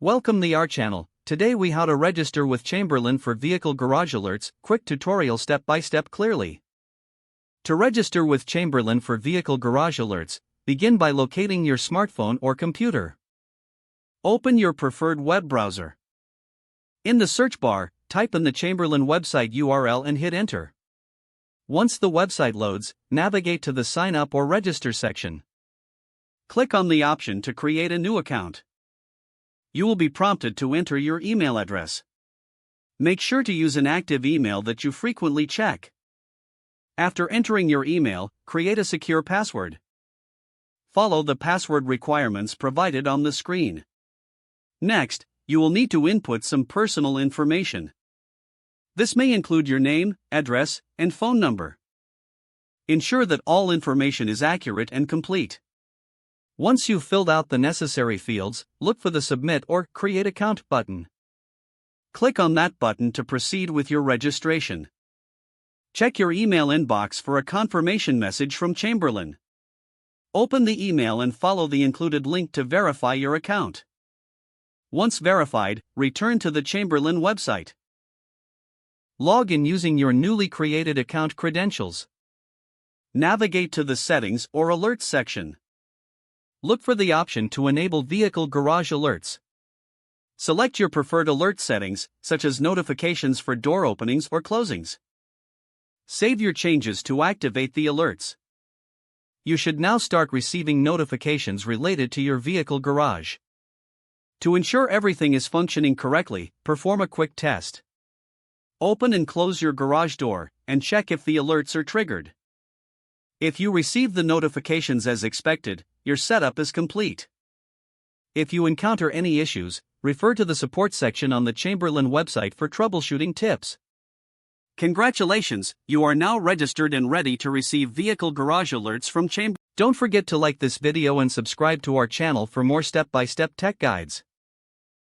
Welcome the our channel. Today we how to register with Chamberlain for vehicle garage alerts, quick tutorial step by step clearly. To register with Chamberlain for vehicle garage alerts, begin by locating your smartphone or computer. Open your preferred web browser. In the search bar, type in the Chamberlain website URL and hit enter. Once the website loads, navigate to the sign up or register section. Click on the option to create a new account. You will be prompted to enter your email address. Make sure to use an active email that you frequently check. After entering your email, create a secure password. Follow the password requirements provided on the screen. Next, you will need to input some personal information. This may include your name, address, and phone number. Ensure that all information is accurate and complete. Once you've filled out the necessary fields, look for the Submit or Create Account button. Click on that button to proceed with your registration. Check your email inbox for a confirmation message from Chamberlain. Open the email and follow the included link to verify your account. Once verified, return to the Chamberlain website. Log in using your newly created account credentials. Navigate to the Settings or Alerts section. Look for the option to enable vehicle garage alerts. Select your preferred alert settings, such as notifications for door openings or closings. Save your changes to activate the alerts. You should now start receiving notifications related to your vehicle garage. To ensure everything is functioning correctly, perform a quick test. Open and close your garage door, and check if the alerts are triggered. If you receive the notifications as expected, your setup is complete. If you encounter any issues, refer to the support section on the Chamberlain website for troubleshooting tips. Congratulations, you are now registered and ready to receive vehicle garage alerts from Chamberlain. Don't forget to like this video and subscribe to our channel for more step-by-step tech guides.